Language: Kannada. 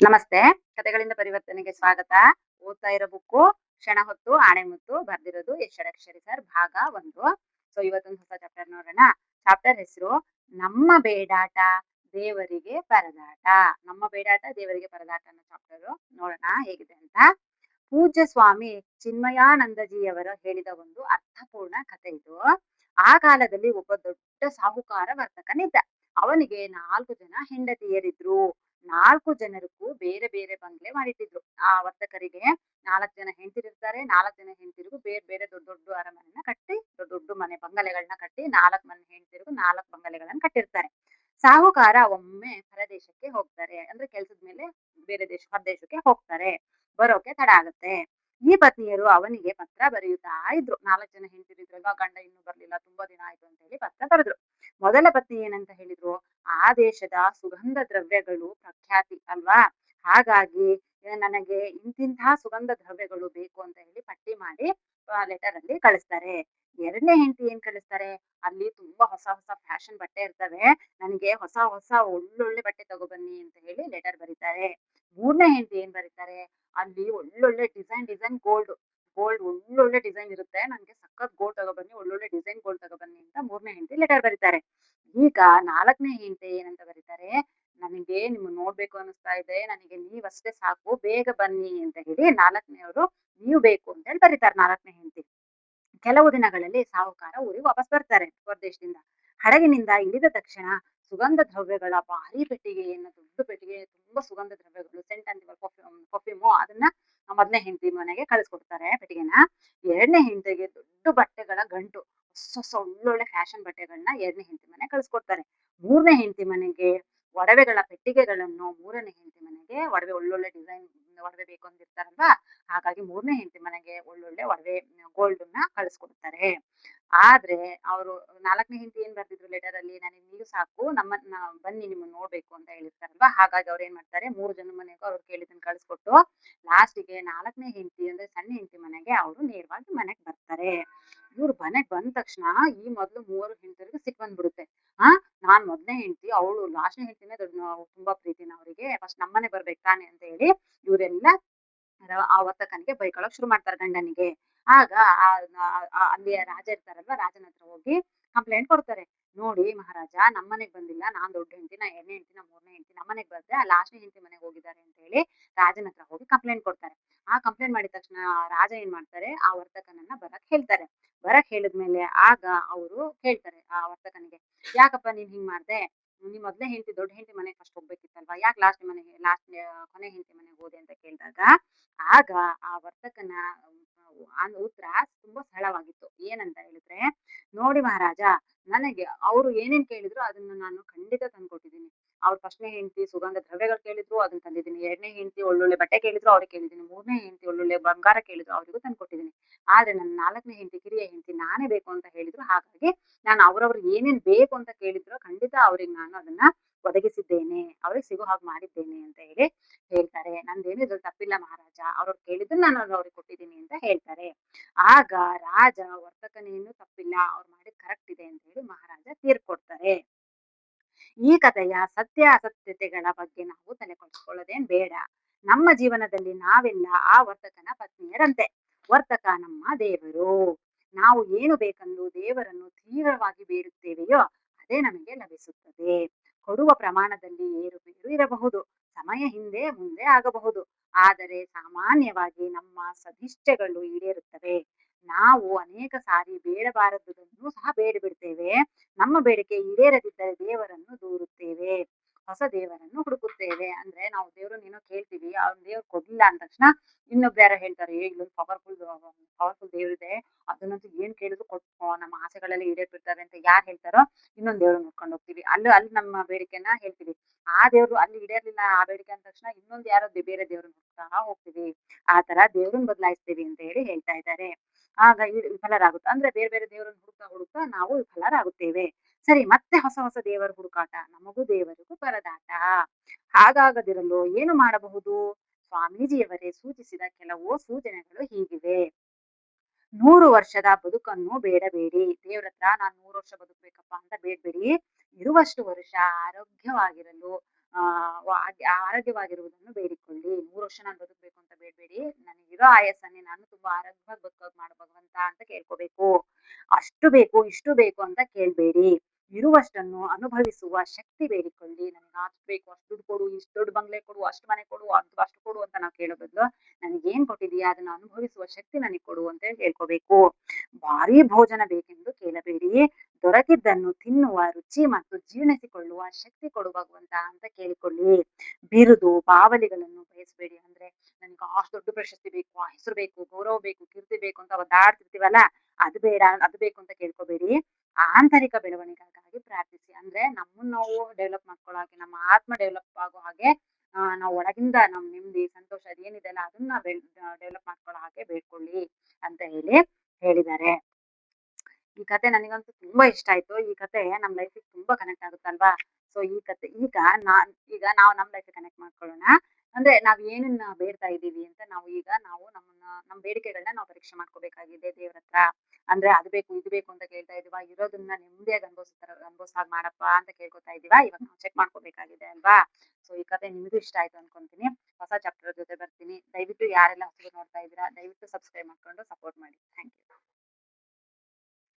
ನಮಸ್ತೆ. ಕಥೆಗಳಿಂದ ಪರಿವರ್ತನೆಗೆ ಸ್ವಾಗತ. ಓದ್ತಾ ಇರೋ ಬುಕ್ಕು ಕ್ಷಣ ಹೊತ್ತು ಆಣೆಮುತ್ತು ಬರ್ದಿರೋದು ಎಸ್ ಷಡಕ್ಷರಿ ಸರ್ ಭಾಗ 1. ಇವತ್ತೊಂದು ಹೊಸ ಚಾಪ್ಟರ್ ನೋಡೋಣ. ಚಾಪ್ಟರ್ ಹೆಸರು ನಮ್ಮ ಬೇಡಾಟ ದೇವರಿಗೆ ಪರದಾಟ. ನಮ್ಮ ಬೇಡಾಟ ದೇವರಿಗೆ ಪರದಾಟ ಅನ್ನೋ ಚಾಪ್ಟರು ನೋಡೋಣ ಹೇಗಿದೆ ಅಂತ. ಪೂಜ್ಯ ಸ್ವಾಮಿ ಚಿನ್ಮಯಾನಂದಜಿಯವರು ಹೇಳಿದ ಒಂದು ಅರ್ಥಪೂರ್ಣ ಕಥೆ ಇದು. ಆ ಕಾಲದಲ್ಲಿ ಒಬ್ಬ ದೊಡ್ಡ ಸಾಹುಕಾರ ವರ್ತಕನಿದ್ದ. ಅವನಿಗೆ 4 ಜನ ಹೆಂಡತಿಯರಿದ್ರು. 4 ಜನರಿಗೂ ಬೇರೆ ಬೇರೆ ಬಂಗ್ಲೆ ಮಾಡಿಟ್ಟಿದ್ರು. ಆ ವರ್ತಕರಿಗೆ 4 ಜನ ಹೆಂಡತಿರಿರ್ತಾರೆ. 4 ಜನ ಹೆಂಡತಿರಿಗೂ ಬೇರೆ ಬೇರೆ ದೊಡ್ಡ ದೊಡ್ಡ ಅರಮನೆನ ಕಟ್ಟಿ ದೊಡ್ಡ ದೊಡ್ಡ ಮನೆ ಬಂಗಲೆಗಳನ್ನ ಕಟ್ಟಿ 4 ಮಂದಿ ಹೆಂಡತಿರಿಗೂ 4 ಬಂಗಲೆಗಳನ್ನ ಕಟ್ಟಿರ್ತಾರೆ. ಸಾಹುಕಾರ ಒಮ್ಮೆ ಹೊರದೇಶಕ್ಕೆ ಹೋಗ್ತಾರೆ. ಅಂದ್ರೆ ಕೆಲ್ಸದ ಮೇಲೆ ಬೇರೆ ಹೊರದೇಶಕ್ಕೆ ಹೋಗ್ತಾರೆ. ಬರೋಕೆ ತಡ ಆಗತ್ತೆ. ಈ ಪತ್ನಿಯರು ಅವನಿಗೆ ಪತ್ರ ಬರೆಯುತ್ತಾ ಇದ್ರು. 4 ಜನ ಹೆಂಡತಿರಿದ್ರಲ್ವಾ, ಗಂಡ ಇನ್ನೂ ಬರ್ಲಿಲ್ಲ, ತುಂಬಾ ದಿನ ಆಯ್ತು ಅಂತ ಹೇಳಿ ಪತ್ರ ಬರೆದ್ರು. ಮೊದಲ ಪತ್ನಿ ಏನಂತ ಹೇಳಿದ್ರು, ಆ ದೇಶದ ಸುಗಂಧ ದ್ರವ್ಯಗಳು ಪ್ರಖ್ಯಾತಿ ಅಲ್ವಾ, ಹಾಗಾಗಿ ನನಗೆ ಇಂತಿಂತಹ ಸುಗಂಧ ದ್ರವ್ಯಗಳು ಬೇಕು ಅಂತ ಹೇಳಿ ಪಟ್ಟಿ ಮಾಡಿ ಲೆಟರ್ ಅಲ್ಲಿ ಕಳಿಸ್ತಾರೆ. ಎರಡನೇ ಹೆಂಡತಿ ಏನ್ ಕಳಿಸ್ತಾರೆ, ಅಲ್ಲಿ ತುಂಬಾ ಹೊಸ ಹೊಸ ಫ್ಯಾಷನ್ ಬಟ್ಟೆ ಇರ್ತವೆ, ನನಗೆ ಹೊಸ ಹೊಸ ಒಳ್ಳೊಳ್ಳೆ ಬಟ್ಟೆ ತಗೊಬನ್ನಿ ಅಂತ ಹೇಳಿ ಲೆಟರ್ ಬರೀತಾರೆ. ಮೂರನೇ ಹೆಂಡತಿ ಏನ್ ಬರೀತಾರೆ, ಅಲ್ಲಿ ಒಳ್ಳೊಳ್ಳೆ ಡಿಸೈನ್ ಗೋಲ್ಡ್ ಒಳ್ಳೊಳ್ಳೆ ಡಿಸೈನ್ ಇರುತ್ತೆ, ನನ್ಗೆ ಸಖತ್ ಗೋಲ್ಡ್ ತಗೊಬನ್ನಿ, ಒಳ್ಳೊಳ್ಳೆ ಡಿಸೈನ್ ಗೋಲ್ಡ್ ತಗೊಬನ್ನಿ ಅಂತ ಮೂರನೇ ಹೆಂಡತಿ ಲೆಟರ್ ಬರೀತಾರೆ. ಈಗ ನಾಲ್ಕನೇ ಹೆಂಡತಿ ಏನಂತ ಬರೀತಾರೆ, ನನಗೆ ನಿಮ್ಮನ್ನ ನೋಡ್ಬೇಕು ಅನಿಸ್ತಾ ಇದೆ, ನನಗೆ ನೀವಷ್ಟೇ ಸಾಕು, ಬೇಗ ಬನ್ನಿ ಅಂತ ಹೇಳಿ ನಾಲ್ಕನೆಯವರು ನೀವು ಬೇಕು ಅಂತ ಹೇಳಿ ಬರೀತಾರೆ ನಾಲ್ಕನೇ ಹೆಂಡತಿ. ಕೆಲವು ದಿನಗಳಲ್ಲಿ ಸಾಹುಕಾರ ಊರಿಗೆ ವಾಪಸ್ ಬರ್ತಾರೆ ಹೊರದೇಶದಿಂದ. ಹಡಗಿನಿಂದ ಇಳಿದ ತಕ್ಷಣ ಸುಗಂಧ ದ್ರವ್ಯಗಳ ಭಾರಿ ಪೆಟ್ಟಿಗೆಯನ್ನು, ದೊಡ್ಡ ಪೆಟ್ಟಿಗೆ ತುಂಬಾ ಸುಗಂಧ ದ್ರವ್ಯಗಳು, ಸೆಂಟ್ ಅಂತೀವಲ್ಲ, ಪರ್ಫ್ಯೂಮು, ಅದನ್ನ ಮೊದಲನೇ ಹೆಂಡತಿ ಮನೆಗೆ ಕಳಿಸ್ಕೊಡ್ತಾರೆ ಪೆಟ್ಟಿಗೆನ. ಎರಡನೇ ಹೆಂಡತಿಗೆ ದೊಡ್ಡ ಬಟ್ಟೆಗಳ ಗಂಟು, ಹೊಸ ಒಳ್ಳೊಳ್ಳೆ ಫ್ಯಾಷನ್ ಬಟ್ಟೆಗಳನ್ನ ಎರಡನೇ ಹೆಂಡತಿ ಮನೆ ಕಳಿಸ್ಕೊಡ್ತಾರೆ. ಮೂರನೇ ಹೆಂಡತಿ ಮನೆಗೆ ಒಡವೆಗಳ ಪೆಟ್ಟಿಗೆಗಳನ್ನು, ಮೂರನೇ ಹೆಂಡತಿ ಮನೆಗೆ ಒಳ್ಳೊಳ್ಳೆ ಡಿಸೈನ್ ಒಡವೆ ಬೇಕು ಅಂದಿರ್ತಾರಲ್ವಾ, ಹಾಗಾಗಿ ಮೂರನೇ ಹೆಂಡತಿ ಮನೆಗೆ ಒಳ್ಳೊಳ್ಳೆ ಒಡವೆ ಗೋಲ್ಡ್ ನ ಕಳಿಸ್ಕೊಡ್ತಾರೆ. ಆದ್ರೆ ಅವರು ನಾಲ್ಕನೇ ಹೆಂಡತಿ ಏನ್ ಬರ್ದಿದ್ರು ಲೆಟರ್ ಅಲ್ಲಿ, ನನಗೆ ನೀವು ಸಾಕು, ನಮ್ಮನ್ನ ಬನ್ನಿ ನಿಮ್ಮನ್ನ ನೋಡ್ಬೇಕು ಅಂತ ಹೇಳಿರ್ತಾರಲ್ವಾ, ಹಾಗಾಗಿ ಅವ್ರು ಏನ್ ಮಾಡ್ತಾರೆ, 3 ಜನ ಮನೆಗೂ ಅವ್ರು ಕೇಳಿದನ್ನ ಕಳಿಸ್ಕೊಟ್ಟು ಲಾಸ್ಟಿಗೆ ನಾಲ್ಕನೇ ಹೆಂಡತಿ ಅಂದ್ರೆ ಸಣ್ಣ ಹೆಂಡತಿ ಮನೆಗೆ ಅವರು ನೇರವಾಗಿ ಮನೆಗೆ ಬರ್ತಾರೆ. ಇವ್ರು ಮನೆಗ್ ಬಂದ ತಕ್ಷಣ ಈ ಮೊದ್ಲು 3 ಹೆಂಡತಿಯರಿಗೆ ಸಿಟ್ಟು ಬಂದ್ಬಿಡುತ್ತೆ. ನಾನ್ ಮೊದಲನೇ ಹೆಂಡತಿ, ಅವಳು ಲಾಸ್ಟ್ನೇ ಹೆಂಡತಿನೇ ತುಂಬಾ ಪ್ರೀತಿನ ಅವರಿಗೆ, ಫಸ್ಟ್ ನಮ್ಮನೆ ಬರ್ಬೇಕು ತಾನೆ ಅಂತ ಹೇಳಿ ಇವರೆಲ್ಲ ಆ ವರ್ತಕನಿಗೆ ಬೈಕೊಳಕ್ ಶುರು ಮಾಡ್ತಾರೆ, ಗಂಡನಿಗೆ. ಆಗ ಅಲ್ಲಿ ರಾಜ ಇರ್ತಾರಲ್ವಾ, ರಾಜನ ಹತ್ರ ಹೋಗಿ ಕಂಪ್ಲೇಂಟ್ ಕೊಡ್ತಾರೆ. ನೋಡಿ ಮಹಾರಾಜ, ನಮ್ಮನೆಗ್ ಬಂದಿಲ್ಲ, ನಾನ್ ದೊಡ್ಡ ಹೆಂಡತಿ, ನಾ ಎರಡನೇ ಹೆಂಡತಿ, ನಾ ಮೂರನೇ ಹೆಂಡತಿ, ನಮ್ಮನೆಗ್ ಬಂದ್ರೆ ಆ ಲಾಸ್ಟ್ನೇ ಹೆಂಡತಿ ಮನೆಗೆ ಹೋಗಿದ್ದಾರೆ ಅಂತ ಹೇಳಿ ರಾಜನ ಹತ್ರ ಹೋಗಿ ಕಂಪ್ಲೇಂಟ್ ಕೊಡ್ತಾರೆ. ಆ ಕಂಪ್ಲೇಂಟ್ ಮಾಡಿದ ತಕ್ಷಣ ರಾಜ ಏನ್ ಮಾಡ್ತಾರೆ, ಆ ವರ್ತಕನನ್ನ ಬರಕ್ ಹೇಳ್ತಾರೆ. ಬರಕ್ ಹೇಳಿದ್ಮೇಲೆ ಆಗ ಅವರು ಕೇಳ್ತಾರೆ ಆ ವರ್ತಕನಿಗೆ, ಯಾಕಪ್ಪ ನೀನ್ ಹಿಂಗ್ ಮಾಡ್ದೆ, ನೀನ್ ಮೊದ್ಲೇ ಹೆಂಡತಿ ದೊಡ್ಡ ಹೆಂಡತಿ ಮನೆಗೆ ಫಸ್ಟ್ ಹೋಗ್ಬೇಕಿತ್ತಲ್ವಾ, ಯಾಕೆ ಲಾಸ್ಟ್ ಕೊನೆ ಹೆಂಡತಿ ಮನೆಗೆ ಹೋದೆ ಅಂತ ಕೇಳಿದಾಗ ಆಗ ಆ ವರ್ತಕನ ಉತ್ತರ ತುಂಬಾ ಸರಳವಾಗಿತ್ತು. ಏನಂತ ಹೇಳಿದ್ರೆ, ನೋಡಿ ಮಹಾರಾಜ, ನನಗೆ ಅವರು ಏನೇನ್ ಕೇಳಿದ್ರು ಅದನ್ನ ನಾನು ಖಂಡಿತ ತಂದ್ಕೊಟ್ಟಿದ್ದೀನಿ. ಅವ್ರ ಫಸ್ಟ್ನೇ ಹೆಂಡತಿ ಸುಗಂಧ ದ್ರವ್ಯಗಳು ಕೇಳಿದ್ರು, ಅದನ್ನ ತಂದಿದ್ದೀನಿ. ಎರಡನೇ ಹೆಂಡತಿ ಒಳ್ಳೊಳ್ಳೆ ಬಟ್ಟೆ ಕೇಳಿದ್ರು, ಅವ್ರಿಗೆ ಕೇಳಿದ್ದೀನಿ. ಮೂರನೇ ಹೆಂಡತಿ ಒಳ್ಳೊಳ್ಳೆ ಬಂಗಾರ ಕೇಳಿದ್ರು, ಅವರಿಗೂ ತಂದ್ಕೊಟ್ಟಿದ್ದೀನಿ. ಆದ್ರೆ ನನ್ನ ನಾಲ್ಕನೇ ಹೆಂಡತಿ, ಕಿರಿಯ ಹೆಂಡತಿ, ನಾನೇ ಬೇಕು ಅಂತ ಹೇಳಿದ್ರು, ಹಾಗಾಗಿ ನಾನು ಅವ್ರವ್ರು ಏನೇನ್ ಬೇಕು ಅಂತ ಕೇಳಿದ್ರು ಖಂಡಿತ ಅವ್ರಿಗೆ ನಾನು ಅದನ್ನ ಒದಗಿಸಿದ್ದೇನೆ, ಅವ್ರಿಗೆ ಸಿಗೋ ಹಾಗೆ ಮಾಡಿದ್ದೇನೆ ಅಂತ ಹೇಳಿ ಹೇಳ್ತಾರೆ. ನಂದೇನಿದ್ರು ತಪ್ಪಿಲ್ಲ ಮಹಾರಾಜ, ಅವ್ರವ್ರು ಕೇಳಿದ್ದನ್ನ ನಾನು ಅವ್ರಿಗೆ ಕೊಟ್ಟಿದ್ದೀನಿ ಅಂತ ಹೇಳ್ತಾರೆ. ಆಗ ರಾಜ ವರ್ತಕನೇನು ತಪ್ಪಿಲ್ಲ, ಅವ್ರು ಮಾಡಿದ್ ಕರೆಕ್ಟ್ ಇದೆ ಅಂತ ಹೇಳಿ ಮಹಾರಾಜ ತೀರ್ಪು ಕೊಡ್ತಾರೆ. ಈ ಕಥೆಯ ಸತ್ಯ ಅಸತ್ಯತೆಗಳ ಬಗ್ಗೆ ನಾವು ತಲೆ ಕೆಡಿಸ್ಕೊಳ್ಳೋದೇನ್ ಬೇಡ. ನಮ್ಮ ಜೀವನದಲ್ಲಿ ನಾವೆಲ್ಲ ಆ ವರ್ತಕನ ಪತ್ನಿಯರಂತೆ. ವರ್ತಕ ನಮ್ಮ ದೇವರು. ನಾವು ಏನು ಬೇಕೆಂದು ದೇವರನ್ನು ತೀವ್ರವಾಗಿ ಬೇಡುತ್ತೇವೆಯೋ ಅದೇ ನಮಗೆ ಲಭಿಸುತ್ತದೆ. ಕೊಡುವ ಪ್ರಮಾಣದಲ್ಲಿ ಏರುಪೇರು ಇರಬಹುದು, ಸಮಯ ಹಿಂದೆ ಮುಂದೆ ಆಗಬಹುದು, ಆದರೆ ಸಾಮಾನ್ಯವಾಗಿ ನಮ್ಮ ಸದಿಚ್ಛೆಗಳು ಈಡೇರುತ್ತವೆ. ನಾವು ಅನೇಕ ಸಾರಿ ಬೇಡಬಾರದುದನ್ನು ಸಹ ಬೇಡಿಬಿಡ್ತೇವೆ. ನಮ್ಮ ಬೇಡಿಕೆ ಈಡೇರದಿದ್ದರೆ ದೇವರನ್ನು ದೂರುತ್ತೇವೆ, ಹೊಸ ದೇವರನ್ನು ಹುಡುಕುತ್ತೇವೆ. ಅಂದ್ರೆ ನಾವು ದೇವ್ರನ್ನ ಏನೋ ಕೇಳ್ತೀವಿ, ಅವ್ನ ದೇವ್ರು ಕೊಡ್ಲಿಲ್ಲ ಅಂದ ತಕ್ಷಣ ಇನ್ನೊಬ್ರು ಯಾರೋ ಹೇಳ್ತಾರೆ, ಇಲ್ಲೊಂದು ಪವರ್ಫುಲ್ ದೇವ್ರಿದೆ, ಅದನ್ನಂತೂ ಏನ್ ಕೇಳಿದ್ರು ಕೊಟ್ಟು ನಮ್ಮ ಆಸೆಗಳೆಲ್ಲ ಈಡೇರ್ಬಿಡ್ತಾರೆ ಅಂತ ಯಾರು ಹೇಳ್ತಾರೋ ಇನ್ನೊಂದ್ ದೇವ್ರನ್ನ ನೋಡ್ಕೊಂಡು ಹೋಗ್ತೀವಿ. ಅಲ್ಲಿ ನಮ್ಮ ಬೇಡಿಕೆನ ಹೇಳ್ತೀವಿ. ಆ ದೇವ್ರು ಅಲ್ಲಿ ಈಡೇರ್ಲಿಲ್ಲ ಆ ಬೇಡಿಕೆ ಅಂದ ತಕ್ಷಣ ಇನ್ನೊಂದು ಯಾರೋ ಬೇರೆ ದೇವ್ರನ್ನ ಹುಡುಕ್ತಾ ಹೋಗ್ತೀವಿ. ಆ ತರ ದೇವ್ರನ್ನ ಬದಲಾಯಿಸ್ತೀವಿ ಅಂತ ಹೇಳಿ ಹೇಳ್ತಾ ಇದ್ದಾರೆ. ಆಗ ವಿಫಲರಾಗುತ್ತೆ. ಅಂದ್ರೆ ಬೇರೆ ಬೇರೆ ದೇವರನ್ನು ಹುಡುಕ್ತಾ ನಾವು ವಿಫಲರಾಗುತ್ತೇವೆ. ಸರಿ, ಮತ್ತೆ ಹೊಸ ಹೊಸ ದೇವರ ಹುಡುಕಾಟ, ನಮಗೂ ದೇವರಿಗೂ ಪರದಾಟ. ಹಾಗಾಗದಿರಲು ಏನು ಮಾಡಬಹುದು? ಸ್ವಾಮೀಜಿಯವರೇ ಸೂಚಿಸಿದ ಕೆಲವು ಸೂಚನೆಗಳು ಹೀಗಿವೆ. 100 ವರ್ಷದ ಬದುಕನ್ನು ಬೇಡಬೇಡಿ. ದೇವ್ರ ಹತ್ರ ನಾನ್ 100 ವರ್ಷ ಬದುಕ್ಬೇಕಪ್ಪ ಅಂತ ಬೇಡ್ಬೇಡಿ. ಇರುವಷ್ಟು ವರ್ಷ ಆರೋಗ್ಯವಾಗಿರಲು ಆರೋಗ್ಯವಾಗಿರುವುದನ್ನು ಬೇಡಿಕೊಳ್ಳಿ. 100 ವರ್ಷ ನಾನು ಬದುಕಬೇಕು ಅಂತ ಬೇಡಬೇಡಿ. ನನಗಿರೋ ಆಯಸ್ಸನ್ನೇ ನಾನು ತುಂಬಾ ಆರೋಗ್ಯವಾಗಿ ಬದುಕೋಗ್ ಮಾಡು ಭಗವಂತ ಅಂತ ಕೇಳ್ಕೋಬೇಕು. ಅಷ್ಟು ಬೇಕು, ಇಷ್ಟು ಬೇಕು ಅಂತ ಕೇಳ್ಬೇಡಿ. ಇರುವಷ್ಟನ್ನು ಅನುಭವಿಸುವ ಶಕ್ತಿ ಬೇಡಿಕೊಳ್ಳಿ. ನನಗೆ ಅಷ್ಟು ಬೇಕು, ಅಷ್ಟು ದುಡ್ಡು ಕೊಡು, ಇಷ್ಟು ದೊಡ್ಡ ಬಂಗ್ಲೆ ಕೊಡು, ಅಷ್ಟು ಮನೆ ಕೊಡು, ಅಷ್ಟು ಕೊಡು ಅಂತ ನಾವು ಕೇಳೋ ಬದಲು ನನಗೇನ್ ಕೊಟ್ಟಿದೀಯಾ ಅದನ್ನ ಅನುಭವಿಸುವ ಶಕ್ತಿ ನನಗೆ ಕೊಡು ಅಂತ ಹೇಳಿ ಕೇಳ್ಕೋಬೇಕು. ಭಾರೀ ಭೋಜನ ಬೇಕೆಂದು ಕೇಳಬೇಡಿ. ದೊರಕಿದ್ದನ್ನು ತಿನ್ನುವ ರುಚಿ ಮತ್ತು ಜೀರ್ಣಿಸಿಕೊಳ್ಳುವ ಶಕ್ತಿ ಕೊಡು ಭಗವಂತ ಅಂತ ಕೇಳಿಕೊಳ್ಳಿ. ಬಿರುದು ಬಾವಲಿಗಳನ್ನು ಬಯಸಬೇಡಿ. ಅಂದ್ರೆ ನನಗೆ ಅಷ್ಟು ದೊಡ್ಡ ಪ್ರಶಸ್ತಿ ಬೇಕು, ಆ ಹೆಸರು ಬೇಕು, ಗೌರವ ಬೇಕು, ಕೀರ್ತಿ ಬೇಕು ಅಂತ ಒದ್ದಾಡ್ತಿರ್ತೀವಲ್ಲ, ಅದು ಬೇಡ, ಅದು ಬೇಕು ಅಂತ ಕೇಳ್ಕೊಬೇಡಿ. ಆಂತರಿಕ ಬೆಳವಣಿಗೆಗಾಗಿ ಪ್ರಾರ್ಥಿಸಿ. ಅಂದ್ರೆ ನಮ್ಮನ್ನ ನಾವು ಡೆವಲಪ್ ಮಾಡ್ಕೊಳ್ಳೋ ಹಾಗೆ, ನಮ್ಮ ಆತ್ಮ ಡೆವಲಪ್ ಆಗೋ ಹಾಗೆ, ನಾವು ಒಳಗಿಂದ ನಮ್ ನೆಮ್ಮದಿ ಸಂತೋಷ ಅದೇನಿದೆ ಅಲ್ಲ ಅದನ್ನ ಡೆವಲಪ್ ಮಾಡ್ಕೊಳ್ಳೋ ಹಾಗೆ ಬೇಡ್ಕೊಳ್ಳಿ ಅಂತ ಹೇಳಿದ್ದಾರೆ. ಈ ಕತೆ ನನಗಂತೂ ತುಂಬಾ ಇಷ್ಟ ಆಯ್ತು. ಈ ಕತೆ ನಮ್ ಲೈಫಿಗೆ ತುಂಬಾ ಕನೆಕ್ಟ್ ಆಗುತ್ತಲ್ವಾ. ಸೊ ಈ ಕತೆ ಈಗ ನಾವು ನಮ್ ಲೈಫ್ ಕನೆಕ್ಟ್ ಮಾಡ್ಕೊಳ್ಳೋಣ. ಅಂದ್ರೆ ನಾವ್ ಏನನ್ನ ಬೇಡ್ತಾ ಇದೀವಿ ಅಂತ ನಾವು ನಮ್ ಬೇಡಿಕೆಗಳನ್ನ ನಾವು ಪರೀಕ್ಷೆ ಮಾಡ್ಕೋಬೇಕಾಗಿದೆ ದೇವ್ರ ಹತ್ರ. ಅಂದ್ರೆ ಅದು ಬೇಕು ಇದು ಬೇಕು ಅಂತ ಕೇಳ್ತಾ ಇದೀವ, ಇರೋದನ್ನ ನೆಮ್ಮದಿಯಾಗಿ ಅನ್ಭವಿಸಾಗ್ ಮಾಡಪ್ಪ ಅಂತ ಕೇಳ್ಕೊತಾ ಇದೀವ, ಇವಾಗ ನಾವು ಚೆಕ್ ಮಾಡ್ಕೋಬೇಕಾಗಿದೆ ಅಲ್ವಾ. ಸೊ ಈ ಕತೆ ನಿಮಗೂ ಇಷ್ಟ ಆಯ್ತು ಅನ್ಕೊಂತೀನಿ. ಹೊಸ ಚಾಪ್ಟರ್ ಜೊತೆ ಬರ್ತೀನಿ. ದಯವಿಟ್ಟು ಯಾರೆಲ್ಲ ಹೊಸದು ನೋಡ್ತಾ ಇದೀರಾ ದಯವಿಟ್ಟು ಸಬ್ಸ್ಕ್ರೈಬ್ ಮಾಡ್ಕೊಂಡು ಸಪೋರ್ಟ್ ಮಾಡಿ. Thank you.